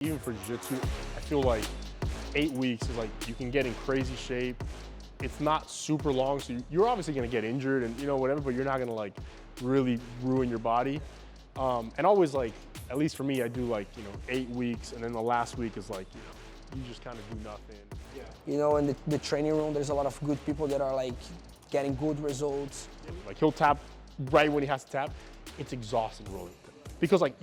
Even for jiu-jitsu, I feel like 8 weeks is like you can get in crazy shape. It's not super long, so you're obviously gonna get injured and whatever, but you're not gonna like really ruin your body. And always like, at least for me, I do like 8 weeks, and then the last week is like you just kind of do nothing. Yeah. In the training room, there's a lot of good people that are like getting good results. Like he'll tap right when he has to tap. It's exhausting rolling because like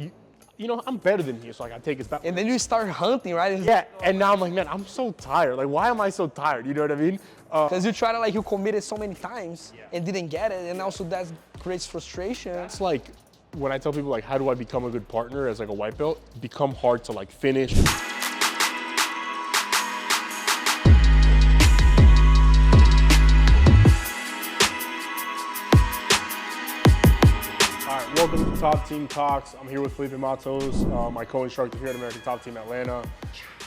I'm better than you, so like I take his back. And then you start hunting, right? Yeah, and now I'm like, man, I'm so tired. Like, why am I so tired? You know what I mean? Because you try to you committed so many times and didn't get it, and also that creates frustration. It's like when I tell people like, how do I become a good partner as like a white belt? Become hard to like finish. Welcome to Top Team Talks. I'm here with Filipe and Ernesto, my co-instructor here at American Top Team Atlanta.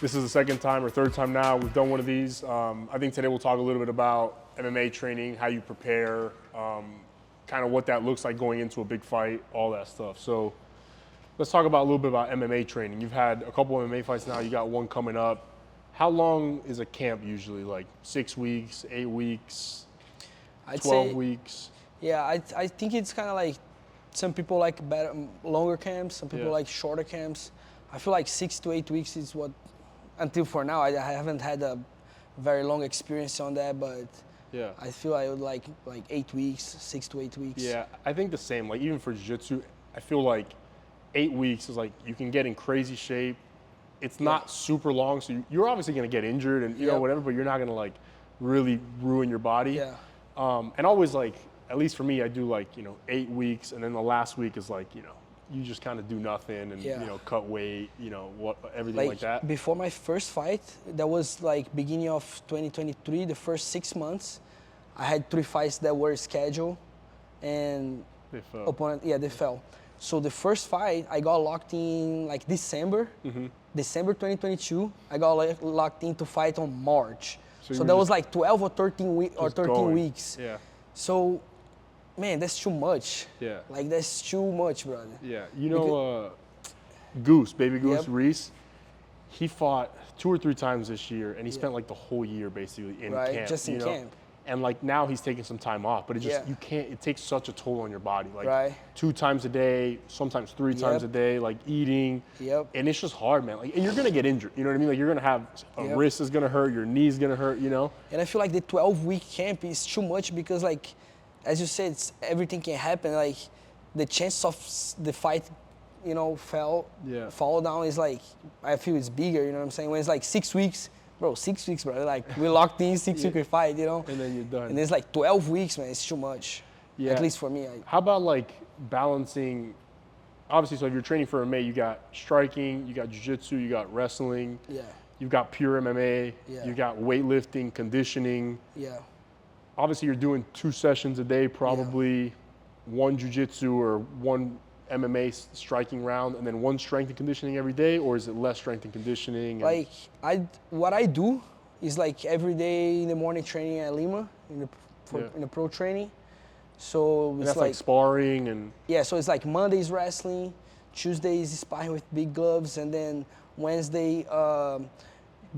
This is the second time or third time now we've done one of these. I think today we'll talk a little bit about MMA training, how you prepare, kind of what that looks like going into a big fight, all that stuff. So let's talk about a little bit about MMA training. You've had a couple of MMA fights now, you got one coming up. How long is a camp usually? Like 6 weeks, 8 weeks, 12 weeks? Yeah, I think it's kind of like some people like better, longer camps, some people like shorter camps. I feel like 6 to 8 weeks is what, until for now, I haven't had a very long experience on that, but yeah, I feel I would like 8 weeks, 6 to 8 weeks. Yeah, I think the same. Like even for jiu-jitsu, I feel like 8 weeks is like you can get in crazy shape. It's not super long, so you're obviously gonna get injured and whatever, but you're not gonna like really ruin your body. Yeah. And always like, at least for me, I do like 8 weeks, and then the last week is like you just kind of do nothing and cut weight, everything like that. Before my first fight, that was like beginning of 2023. The first 6 months, I had 3 fights that were scheduled, and they fell. They fell. So the first fight, I got locked in like December, December 2022. I got locked in to fight on March. So that was like 12 or 13 weeks. Yeah. So, man, that's too much. Yeah. Like, that's too much, brother. Yeah. Goose, Baby Goose Reese, he fought 2 or 3 times this year, and he spent like the whole year basically in camp. Just in camp. And like now he's taking some time off, but it just, you can't, it takes such a toll on your body. Like 2 times a day, sometimes 3 times a day, like eating. And it's just hard, man. Like, and you're gonna get injured, you know what I mean? Like you're gonna have, a wrist is gonna hurt, your knee's gonna hurt, And I feel like the 12-week camp is too much because like, as you said, everything can happen. Like the chance of the fight, fall down is like, I feel it's bigger, you know what I'm saying? When it's like 6 weeks, bro, 6 weeks, bro. Like we locked in 6 week fight, And then you're done. And it's like 12 weeks, man. It's too much. Yeah. At least for me. How about like balancing? Obviously, so if you're training for MMA, you got striking, you got jiu-jitsu, you got wrestling. Yeah. You've got pure MMA. Yeah. You got weightlifting, conditioning. Yeah. Obviously, you're doing 2 sessions a day, probably 1 jiu-jitsu or 1 MMA striking round, and then 1 strength and conditioning every day, or is it less strength and conditioning? Like what I do is like every day in the morning training at Lima in the pro training. So it's like sparring and so it's like Mondays wrestling, Tuesdays sparring with big gloves, and then Wednesday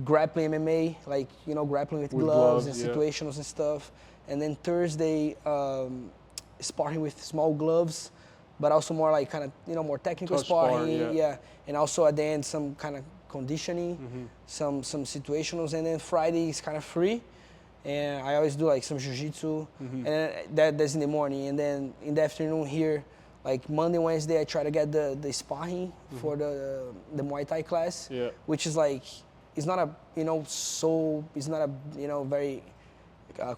grappling MMA, like grappling with gloves and situationals and stuff, and then Thursday sparring with small gloves, but also more like kind of more technical sparring, and also at the end some kind of conditioning, some situationals, and then Friday is kind of free, and I always do like some jiu-jitsu, and that's in the morning, and then in the afternoon here, like Monday, Wednesday, I try to get the sparring for the Muay Thai class, which is like, it's not a it's not a very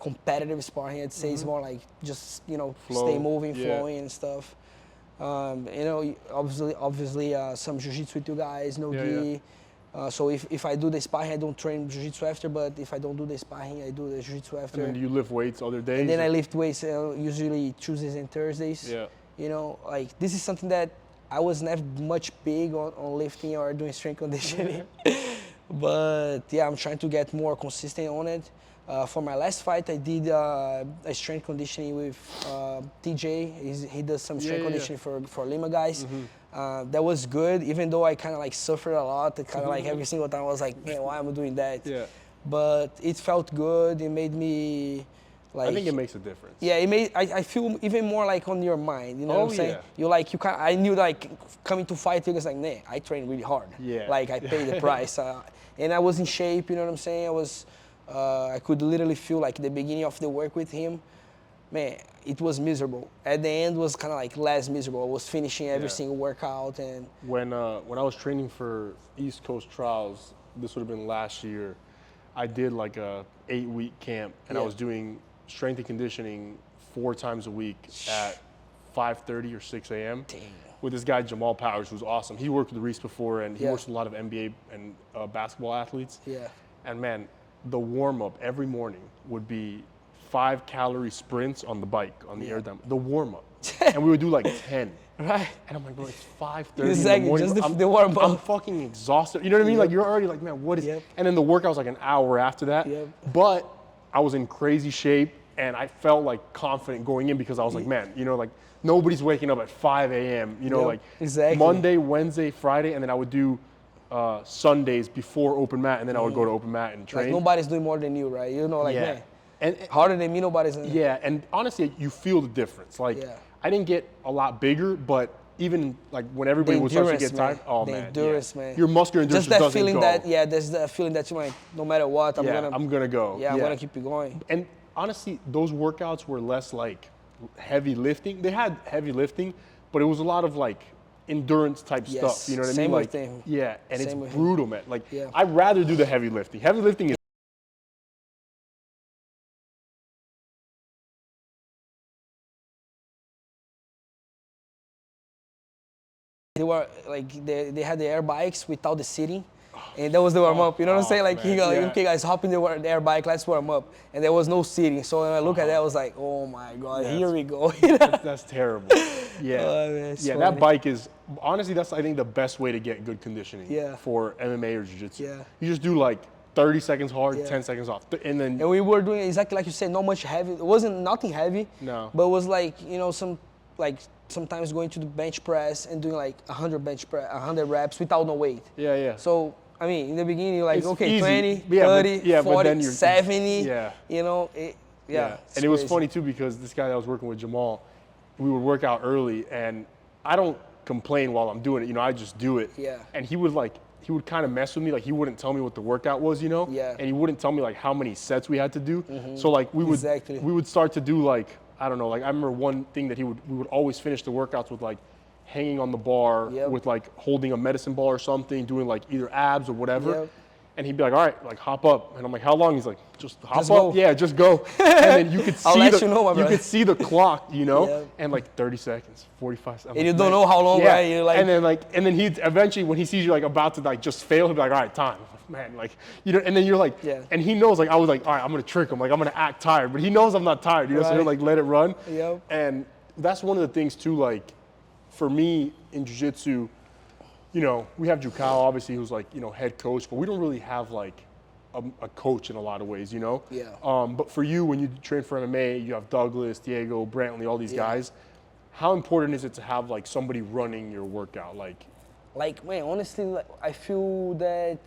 competitive sparring. I'd say it's more like just stay moving, flowing and stuff. Obviously some jiu-jitsu with you guys, no gi. So if I do the sparring, I don't train jiu-jitsu after, but if I don't do the sparring, I do the jiu-jitsu after. And then do you lift weights other days? And then I lift weights usually Tuesdays and Thursdays. Like this is something that I was never much big on lifting or doing strength conditioning. But yeah, I'm trying to get more consistent on it. For my last fight, I did a strength conditioning with TJ. He does some strength conditioning for Lima guys. That was good, even though I kind of like suffered a lot. Kind of like every single time I was like, man, why am I doing that? Yeah. But it felt good. It made me like. I think it makes a difference. Yeah, it made. I feel even more like on your mind. You know what I'm saying? You like you kind. I knew like coming to fight, you was like, nah, I train really hard. Yeah. Like I paid the price, and I was in shape. You know what I'm saying? I was. I could literally feel like the beginning of the work with him, man, it was miserable. At the end was kind of like less miserable. I was finishing every single workout. And when I was training for East Coast Trials, this would have been last year, I did like a 8-week camp, and I was doing strength and conditioning 4 times a week at 5:30 or 6 a.m. Damn. with this guy Jamal Powers, who's awesome. He worked with Reese before, and he works with a lot of NBA and basketball athletes. Yeah. And man, the warm-up every morning would be 5-calorie sprints on the bike, on the air dam. The warm-up. And we would do like 10. Right. And I'm like, bro, it's 5:30 Exactly, in the morning. just the warm-up. I'm fucking exhausted. You know what I mean? Like, you're already like, man, what is... And then the workout was like an hour after that. But I was in crazy shape, and I felt like confident going in because I was like, man, you know, like, nobody's waking up at 5 a.m., you know, like Monday, Wednesday, Friday, and then I would do Sundays before open mat, and then I would go to open mat and train. Like nobody's doing more than you, right? You know, like, man, and harder than me, nobody's in. Yeah, and honestly, you feel the difference. Like, I didn't get a lot bigger, but even like when everybody would start to get tired, endurance, man. Your muscular endurance just that doesn't feeling go. there's that feeling that you're like, no matter what, I'm gonna go. Yeah, I'm gonna keep it going. And honestly, those workouts were less like heavy lifting. They had heavy lifting, but it was a lot of like endurance type stuff. You know what I mean? Same Like, with him. yeah, and Same it's brutal, man. Like, Yeah. I'd rather do the heavy lifting. Heavy lifting is They were like they had the air bikes without the seating, and that was the warm up. You know what I'm saying? Like, he go, okay, guys, hop in the air bike, let's warm up. And there was no seating, so when I look at that, I was like, oh my god, here we go. that's terrible. Yeah, man, yeah. That bike is honestly, that's I think the best way to get good conditioning for MMA or jiu-jitsu. Yeah. You just do like 30 seconds hard, 10 seconds off, and then. And we were doing exactly like you said, not much heavy. It wasn't nothing heavy. No. But it was like, you know, sometimes going to the bench press and doing like 100 reps without no weight. Yeah, yeah. So, I mean, in the beginning, you're like, It's okay, easy. 20, Yeah, 30, but 40, then you're, 70, yeah. you know, And it was funny too because this guy that I was working with, Jamal, we would work out early, and I don't complain while I'm doing it. You know, I just do it. Yeah. And he would kind of mess with me. Like, he wouldn't tell me what the workout was, you know? Yeah. And he wouldn't tell me like how many sets we had to do. So like we would start to do like, I don't know, like I remember one thing that we would always finish the workouts with like hanging on the bar with like holding a medicine ball or something, doing like either abs or whatever. And he'd be like, all right, like hop up. And I'm like, how long? He's like, just hop up. Go. Yeah, just go. And then you could see you could see the clock, you know, and like 30 seconds, 45 seconds. And you don't know how long, right? You're like, and then he'd eventually, when he sees you like about to like just fail, he'll be like, all right, time. Man, like, you know, and then you're like, and he knows, like, I was like, all right, I'm gonna trick him, like, I'm gonna act tired, but he knows I'm not tired, you know, so he'll like let it run. And that's one of the things too, like, for me in jiu-jitsu, you know, we have Jukao, obviously, who's like, you know, head coach, but we don't really have like a coach in a lot of ways, you know? But for you, when you train for MMA, you have Douglas, Diego, Brantley, all these guys. How important is it to have like somebody running your workout? Like, man, honestly, like, I feel that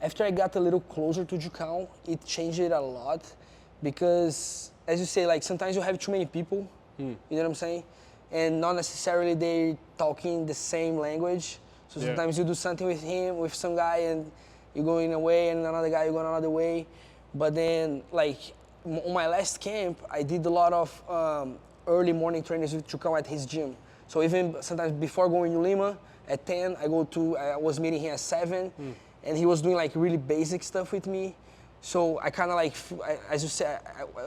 after I got a little closer to Jukao, it changed it a lot because, as you say, like sometimes you have too many people, you know what I'm saying? And not necessarily they talking the same language. So sometimes you do something with him, with some guy, and you're going in a way, and another guy, you're going another way. But then, like, on my last camp, I did a lot of early morning trainings with Jukao at his gym. So even sometimes before going to Lima, at 10, I was meeting him at 7, and he was doing like really basic stuff with me. So I kind of like, as you said,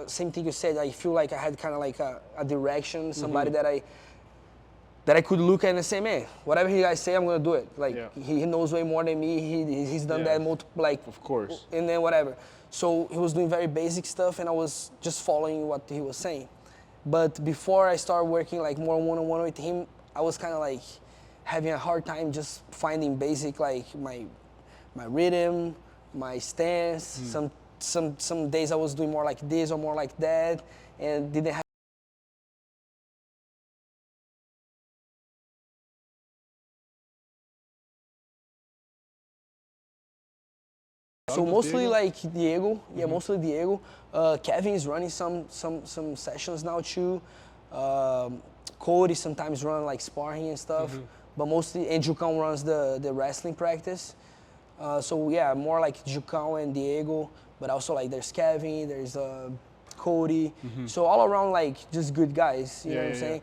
same thing you said, I feel like I had kind of like a direction, somebody that I could look at and say, man, whatever you guys say, I'm gonna do it. Like, he knows way more than me, he's done that multiple, like, of course. And then whatever. So he was doing very basic stuff, and I was just following what he was saying. But before I started working like more one-on-one with him, I was kind of like having a hard time just finding basic, like my rhythm, my stance. Some days I was doing more like this or more like that, and didn't have. So mostly Diego? like Diego, yeah, mostly Diego. Kevin is running some sessions now too. Cody sometimes run like sparring and stuff, but mostly and Jucão runs the wrestling practice. So yeah, more like Jucão and Diego, but also like there's Kevin, there's Cody. So all around like just good guys, you know what I'm saying?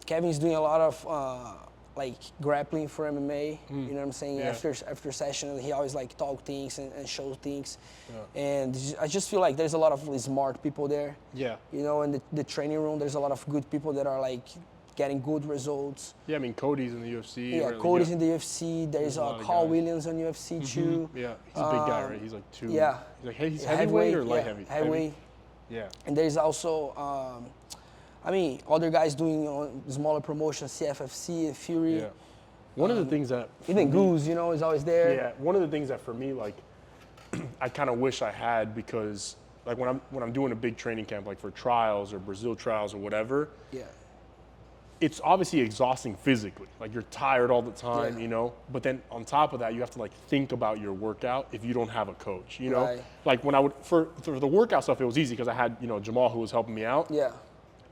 Kevin's doing a lot of like grappling for MMA, you know what I'm saying? After session, he always like talk things and show things. And I just feel like there's a lot of really smart people there. Yeah. You know, in the training room, there's a lot of good people that are like getting good results. Yeah, I mean, Cody's in the UFC. Yeah, right? Cody's in the UFC. There's Carl Williams on UFC too. Yeah, he's a big guy, right? He's like two. Yeah. He's like, hey, he's heavyweight or light heavy? Heavyweight. Yeah. And there's also, I mean, other guys doing smaller promotions, CFFC and Fury. Yeah. One of the things that even Goose, you know, is always there. Yeah. One of the things that for me, like, I kind of wish I had, because like when I'm doing a big training camp, like for trials or Brazil trials or whatever. Yeah. It's obviously exhausting physically. Like you're tired all the time, you know. But then on top of that, you have to like think about your workout if you don't have a coach, you know. Right. Like when I would for the workout stuff, it was easy because I had, you know, Jamal who was helping me out. Yeah.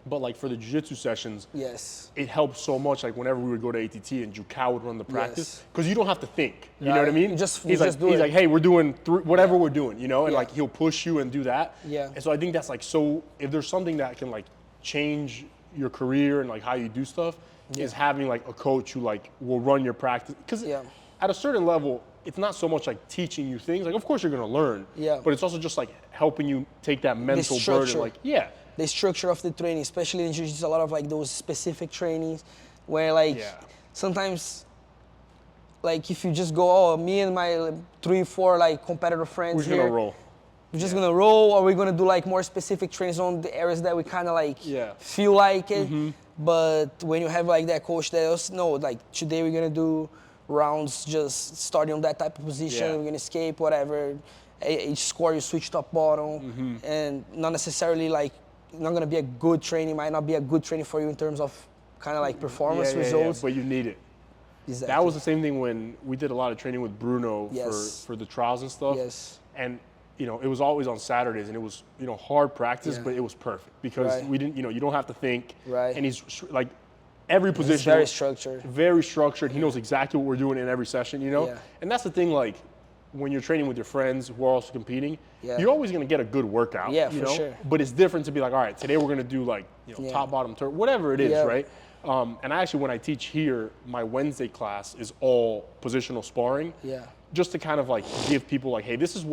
But like for the jiu-jitsu sessions, Yes. it helped so much. Like whenever we would go to ATT and Jucao would run the practice, Yes. because you don't have to think. You know what I mean? You just he's do he's it. like, hey, we're doing whatever we're doing, you know, and Yeah. like he'll push you and do that. Yeah. And so I think that's like, so if there's something that can like change your career and like how you do stuff, is having like a coach who like will run your practice. Because at a certain level, it's not so much like teaching you things. Like of course you're gonna learn. Yeah. But it's also just like helping you take that mental burden. structure. Like The structure of the training, especially in jiu-jitsu, a lot of like those specific trainings where like sometimes like if you just go, oh, me and my 3-4 like competitor friends we're here, gonna roll. we're just gonna roll, or we're gonna do like more specific trainings on the areas that we kind of like feel like it. But when you have like that coach that else, no, like today we're gonna do rounds just starting on that type of position, we're gonna escape, whatever. Each score you switch top bottom, and not necessarily like not gonna be a good training, might not be a good training for you in terms of kind of like performance results. But you need it. Exactly. That was the same thing when we did a lot of training with Bruno for the trials and stuff. Yes. And you know, it was always on Saturdays, and it was, you know, hard practice, but it was perfect because we didn't, you know, you don't have to think. Right. And he's like every position. He's very structured. Very structured. He knows exactly what we're doing in every session, you know? Yeah. And that's the thing, like, when you're training with your friends who are also competing, you're always going to get a good workout. Yeah, you for know? sure. But it's different to be like, all right, today we're going to do like, you know, top, bottom, turn, whatever it is, right? And actually, when I teach here, my Wednesday class is all positional sparring. Yeah. Just to kind of like give people like, hey, this is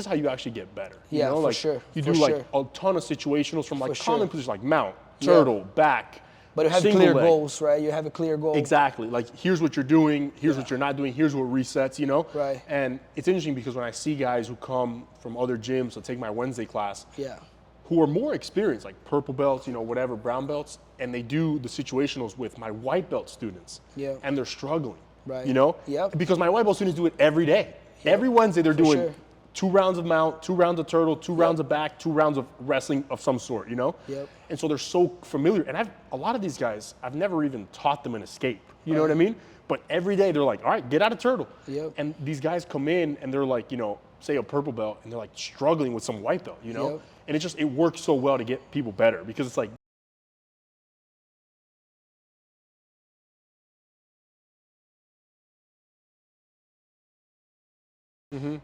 how you actually get better. You know? For Like, sure. You For do like sure. a ton of situationals from like For common sure. positions like mount, turtle, back. But you have single clear leg. goals, right? You have a clear goal. Exactly. Like, here's what you're doing, here's what you're not doing, here's what resets, you know? Right. And it's interesting because when I see guys who come from other gyms to take my Wednesday class, Yeah. who are more experienced, like purple belts, you know, whatever, brown belts, and they do the situationals with my white belt students. Yeah. And they're struggling. Right. You know? Yep. Because my white belt students do it every day. Every Wednesday they're doing sure. 2 rounds of mount, 2 rounds of turtle, 2 rounds of back, 2 rounds of wrestling of some sort, you know? Yep. And so they're so familiar. And a lot of these guys, I've never even taught them an escape. You know what I mean? But every day they're like, all right, get out of turtle. Yep. And these guys come in and they're like, you know, say a purple belt, and they're like struggling with some white belt, you know? Yep. And it works so well to get people better because it's like,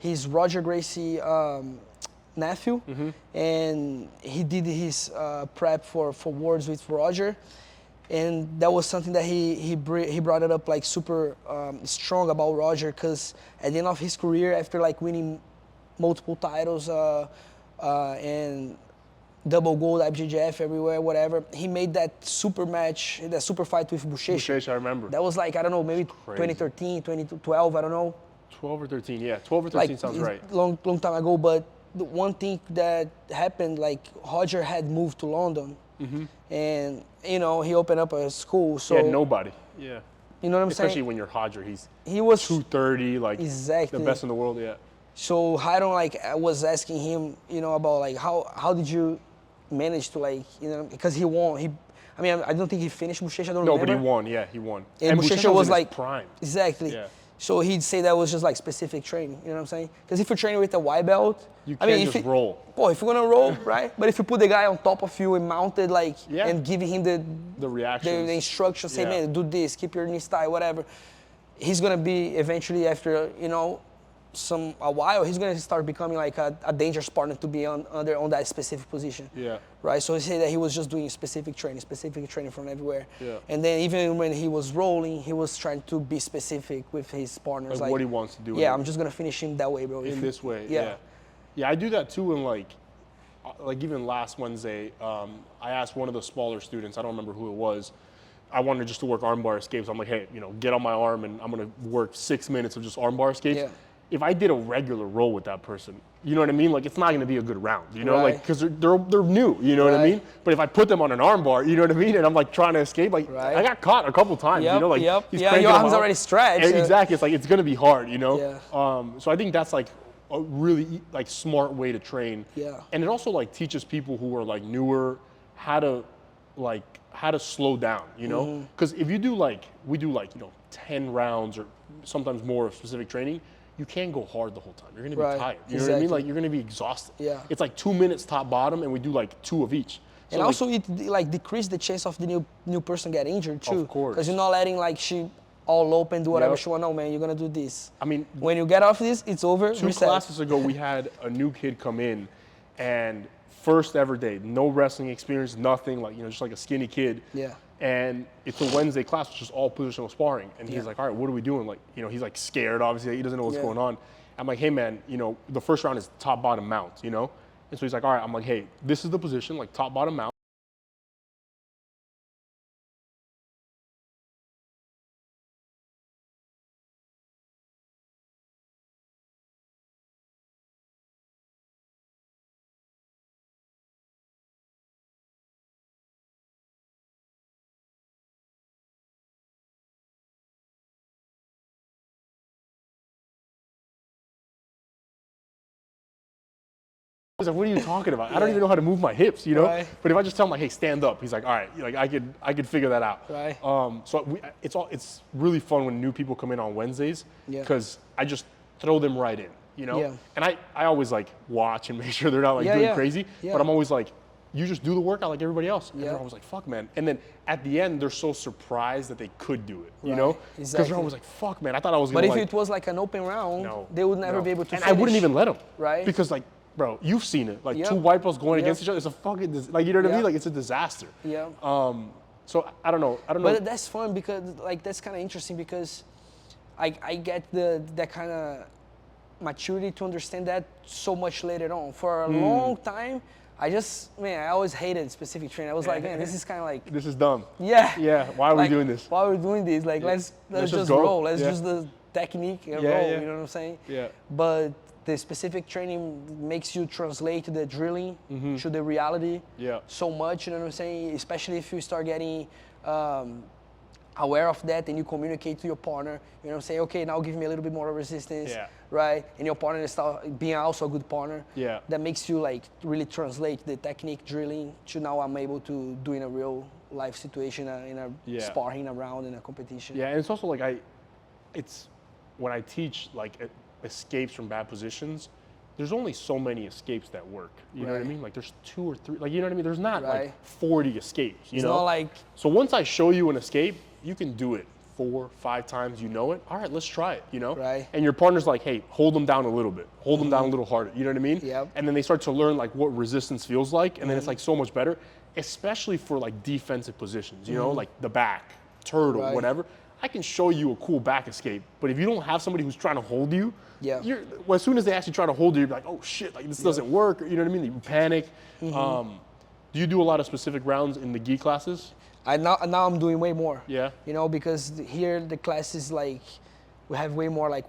He's Roger Gracie nephew, and he did his prep for Worlds with Roger, and that was something that he brought it up like super strong about Roger, because at the end of his career, after like winning multiple titles and double gold IBJJF everywhere, whatever, he made that super match, that super fight with Buchecha. I remember. That was like, I don't know, maybe 2013, 2012, I don't know. 12 or 13, yeah. 12 or 13 like, sounds right. Long time ago, but the one thing that happened, like Roger had moved to London, and you know he opened up a school. So He had nobody. Yeah. You know what I'm Especially saying? when you're Hodger, He was 230, like exactly the best in the world. Yeah. So Hiron, like, I was asking him, about like how did you manage to, like, because he won. I mean, I don't think he finished Buchecha. I don't No, remember. but he won. Yeah, he won. And Buchecha was was in his like prime. Exactly. Yeah. So he'd say that was just like specific training. You know what I'm saying? Because if you're training with a white belt, You can't just roll. Boy, if you're gonna roll, right? But if you put the guy on top of you and mounted, like, Yeah. and giving him the reactions, the instructions, say, Yeah. man, do this, keep your knee tight, whatever. He's gonna be eventually, after a while, he's gonna start becoming like a dangerous partner to be on that specific position. Yeah. Right. So he said that he was just doing specific training from everywhere. Yeah. And then even when he was rolling, he was trying to be specific with his partners. Like what he wants to do. Yeah, I'm just gonna finish him that way, bro. In this way. Yeah. Yeah, I do that too. And like even last Wednesday, I asked one of the smaller students, I don't remember who it was, I wanted just to work armbar escapes. I'm like, hey, get on my arm and I'm gonna work 6 minutes of just armbar escapes. Yeah. If I did a regular roll with that person, you know what I mean? Like, it's not gonna be a good round, Right. like, because they're new, you know what I Right. mean? But if I put them on an armbar, you know what I mean? And I'm like trying to escape, like, Right. I got caught a couple times, Yep, like, yep. he's Yeah, cranking your them arm's out. already stretched. Exactly, it's like, it's gonna be hard, Yeah. So I think that's like a really like smart way to train. Yeah. And it also like teaches people who are like newer how to slow down, Because if you do we do 10 rounds or sometimes more of specific training, you can't go hard the whole time. You're gonna be Right. tired. You know what I mean? Exactly. Like, you're gonna be exhausted. Yeah. It's like 2 minutes top bottom, and we do like 2 of each. So And like, also it like decrease the chance of the new person get injured too. Of course. Because you're not letting like she all open, do whatever Yep. she want. No, man, you're gonna do this. I mean, When you get off this, it's over. 2 reset. classes ago, we had a new kid come in, and first ever day, no wrestling experience, nothing, like, just like a skinny kid. Yeah. And it's a Wednesday class, which is all positional sparring. And he's like, all right, what are we doing? Like, he's like scared, obviously, he doesn't know what's Yeah. going on. I'm like, hey man, the first round is top, bottom, mount, And so he's like, all right, I'm like, hey, this is the position, like top, bottom, mount. I was like, what are you talking about? I don't even know how to move my hips, Right. But if I just tell him like, hey, stand up, he's like, all right, like I could figure that out. Right. So it's really fun when new people come in on Wednesdays, Yeah. because I just throw them right in, Yeah. And I always like watch and make sure they're not like Yeah, doing yeah. crazy, Yeah. but I'm always like, you just do the workout like everybody else. And Yeah. they're always like, fuck, man. And then at the end, they're so surprised that they could do it, Right. Because Exactly. they're always like, fuck, man, I thought I was But gonna if it was like an open round, no, they would never no. be able to And finish. I wouldn't even let them. Right. Because like, bro, you've seen it. Like Yep. 2 white belts going Yep. against each other. It's a fucking, like, you know what I Yep. mean? Like, it's a disaster. Yeah. So I don't know. But that's fun because like that's kind of interesting because I get that kind of maturity to understand that so much later on. For a long time, I always hated specific training. I was like, man, this is kind of like, This is dumb. yeah. Yeah. Why are we Like, doing this? Why are we doing this? Like, let's just just go. roll. Let's Yeah. just the technique and Yeah, roll. yeah. You know what I'm saying? Yeah. But the specific training makes you translate the drilling to the reality Yeah. so much. You know what I'm saying? Especially if you start getting aware of that and you communicate to your partner. You know what I'm saying? Okay, now give me a little bit more resistance. Yeah. Right? And your partner start being also a good partner. Yeah. That makes you like really translate the technique drilling to now I'm able to do in a real life situation, in a Yeah. sparring around in a competition. Yeah. And it's also like it's when I teach like escapes from bad positions, there's only so many escapes that work. You know what I Right. mean? Like there's 2 or 3, like, you know what I mean? There's not Right. like 40 escapes, It's not like, So once I show you an escape, you can do it 4, 5 times, you know it. All right, let's try it, Right. And your partner's like, hey, hold them down a little bit. Hold them down a little harder. You know what I mean? Yep. And then they start to learn like what resistance feels like. And then it's like so much better, especially for like defensive positions, like the back, turtle, Right. whatever. I can show you a cool back escape, but if you don't have somebody who's trying to hold you, Yeah. well, as soon as they actually try to hold you, you're like, oh shit, like this doesn't work. Or, you know what I mean? You panic. Do you do a lot of specific rounds in the gi classes? now I'm doing way more. Yeah. Because here the class is like, we have way more like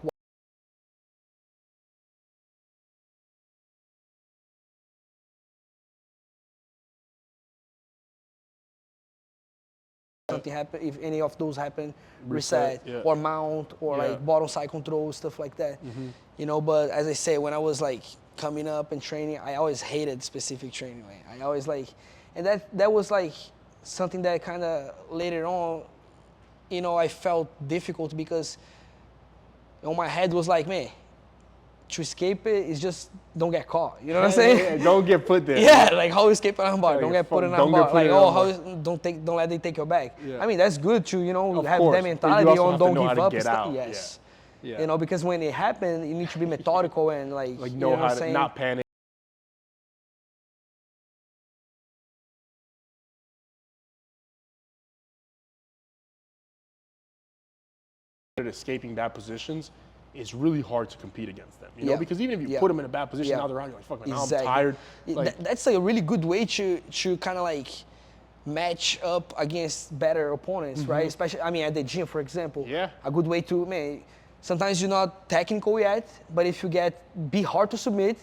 something happen, if any of those happen, reset, yeah. or mount, or Yeah. like bottom side control, stuff like that. You know, but as I say, when I was like coming up and training, I always hated specific training. Like, I always like, and that was like something that kind of later on, you know, I felt difficult because on my head was like, man, to escape it is just don't get caught. You know what I'm saying? Yeah, don't get put there. Yeah, like how escape an armbar. Don't get put in an don't get armbar. put Like, in an oh, armbar. don't let them take your back. Yeah. I mean, that's good to, you know, Of have course, that but you mentality also on have to don't know how give to up get and stuff. out. Yes. Yeah. You know, because when it happens, you need to be methodical and like Like you know what how I'm to saying? not panic. At escaping bad positions, it's really hard to compete against them. You know, Yeah. because even if you Yeah. put them in a bad position, Yeah. now they're out. You're like, fuck, man, now Exactly. I'm tired. Yeah, Like, that's like a really good way to kind of like match up against better opponents, right? Especially, I mean, at the gym, for example. Yeah. A good way to, man, sometimes you're not technical yet, but if you be hard to submit,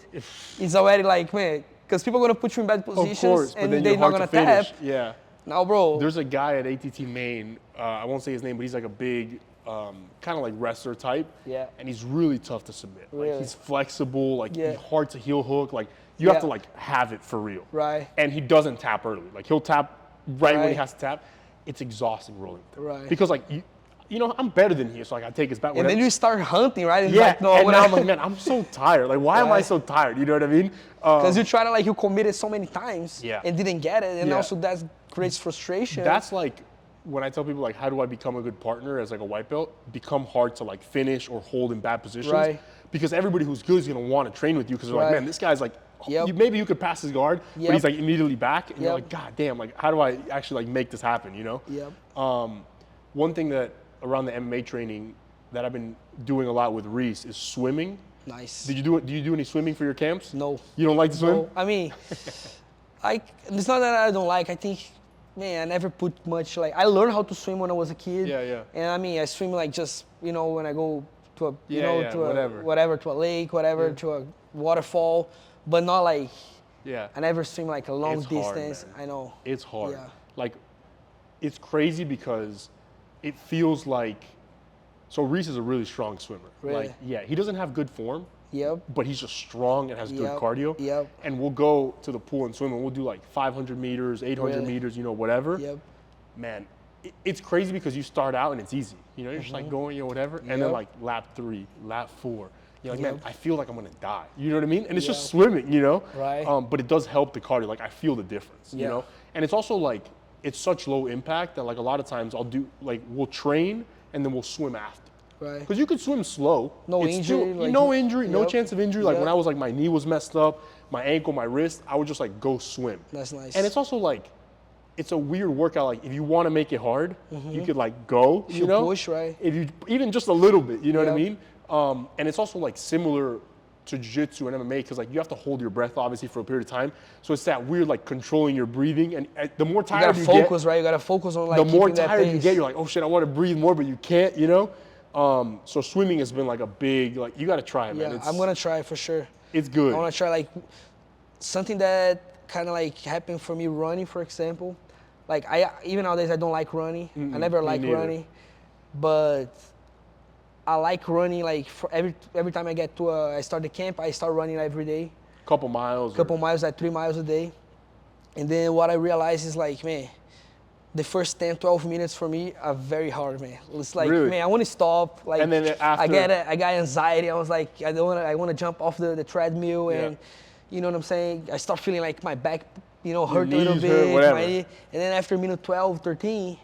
it's already like, man, because people are going to put you in bad positions of course, but and then they're you're not hard going to to tap. finish. Yeah. Now, bro. There's a guy at ATT Maine, I won't say his name, but he's like a big, kind of like wrestler type. Yeah. And he's really tough to submit. Really? Like he's flexible, like Yeah. he's hard to heel hook. Like you have Yeah. to like have it for real. Right. And he doesn't tap early. Like he'll tap right when he Right. has to tap. It's exhausting rolling with him. Right. Because like, you know, I'm better than he is, so like I take his back. And then you start hunting, right? And yeah, like, no, and now I'm whatever. like, man, I'm so tired. Like, why am I Right. so tired? You know what I mean? Because you try to like, you committed so many times Yeah. and didn't get it. And Yeah. also that creates frustration. That's like when I tell people like, how do I become a good partner as like a white belt? Become hard to like finish or hold in bad positions. Right. Because everybody who's good is gonna want to train with you because they're like, Right. man, this guy's like, Yep. maybe you could pass his guard, but Yep. he's like immediately back, and you're Yep. like, God damn, like how do I actually like make this happen? You know? Yep. One thing that around the MMA training that I've been doing a lot with Reese is swimming. Nice. Do you do any swimming for your camps? No. You don't like to swim? No, I mean, it's not that I don't like. I think, man, I never put much like. I learned how to swim when I was a kid. Yeah, yeah. And I mean, I swim like just when I go to a whatever. to a lake, whatever, to a waterfall, but not like. Yeah. I never swim like a long It's hard, distance. man. I know. It's hard. Yeah. Like, it's crazy because it feels like. So Reese is a really strong swimmer. Really? Like, yeah, he doesn't have good form, Yep. but he's just strong and has good Yep, cardio. yep. And we'll go to the pool and swim, and we'll do like 500 meters, 800 Really? meters, you know, whatever. Yep. Man, it's crazy because you start out and it's easy. You know, you're just like going, you know, whatever. And then Yep. like lap 3, lap 4. You're like, man, Yep. I feel like I'm gonna die. You know what I mean? And it's just Yep. swimming, you know? Right. But it does help the cardio. Like I feel the difference, you Yeah. know? And it's also like, it's such low impact that like a lot of times we'll train and then we'll swim after. Right. Because you could swim slow. No It's injury, still- like- no injury, no Yep. chance of injury. Like when Yep. I was like, my knee was messed up, my ankle, my wrist, I would just like go swim. That's nice. And it's also like, it's a weird workout. Like if you want to make it hard, you could like go, you You know? push, right? If you, even just a little bit, you know what I Yep. mean? And it's also like similar to jiu-jitsu and MMA because like you have to hold your breath obviously for a period of time. So it's that weird like controlling your breathing, and the more You tired gotta you focus, get, right? You gotta focus on like the more keeping that tired you pace. get, you're like, oh shit, I want to breathe more, but you can't, you know? So swimming has been like a big, like you got to try it, man. Yeah, I'm gonna try for sure. It's good. I wanna try like something that kind of like happened for me running, for example. Like even nowadays I don't like running. I never me like neither. running, but I like running. Like for every time I get to I start the camp, I start running every day. Couple miles. Couple miles, like 3 miles a day. And then what I realized is like, man, the first 10, 12 minutes for me are very hard, man. It's like, Really? man, I want to stop. Like, And then after- I got anxiety. I was like, I want to jump off the treadmill, and you know what I'm saying? I start feeling like my back, hurt a little knees bit. hurt, whatever. And then after minute 12, 13,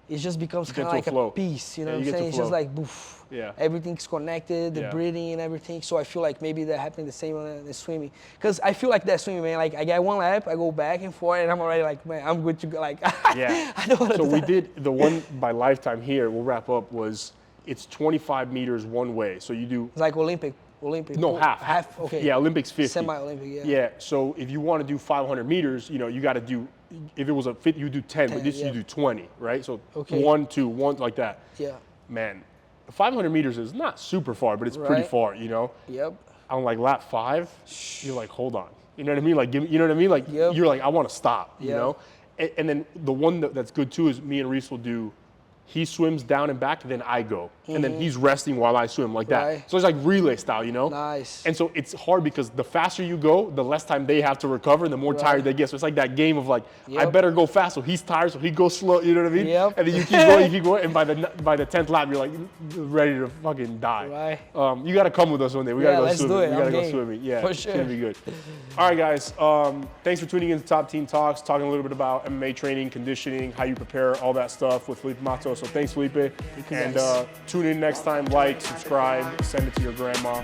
it just becomes kind of to a like flow. a peace. You know Yeah, what you I'm get to saying? It's just flow. like, boof. Yeah. Everything's connected, the Yeah. breathing and everything. So I feel like maybe that happened the same on the swimming. Because I feel like that swimming, man, like I get one lap, I go back and forth, and I'm already like, man, I'm good to go. Like, Yeah. I don't want to So we did the one by Lifetime here, we'll wrap up, it's 25 meters one way. So you do, It's like Olympic. no, half. Half, okay. Yeah, Olympics 50. Semi-Olympic, yeah. Yeah, so if you want to do 500 meters, you got to do, if it was a fit, you do 10, but 10, this yeah. you do 20, right? So Okay. 1, 2, 1, like that. Yeah. Man, 500 meters is not super far, but it's pretty Right. far, Yep. On like lap 5, you're like, hold on. You know what I mean? Like, you know what I mean? Like, Yep. you're like, I want to stop, you Yeah. know? And then the one that's good too is me and Reese will do, he swims down and back, then I go. And then he's resting while I swim like that. Right. So it's like relay style, you know? Nice. And so it's hard because the faster you go, the less time they have to recover and the more tired they get. So it's like that game of like, I better go fast. So he's tired, so he goes slow, you know what I mean? Yep. And then you keep going, and by the 10th lap, you're like ready to fucking die. Right. You gotta come with us one day. We gotta go let's swimming. do it. We gotta I'm go game. swimming. Yeah, For it's sure. gonna be good. All right, guys. Thanks for tuning in to Top Team Talks, talking a little bit about MMA training, conditioning, how you prepare, all that stuff with Filipe Mato. So thanks, Felipe. And tune in next time, like, subscribe, send it to your grandma.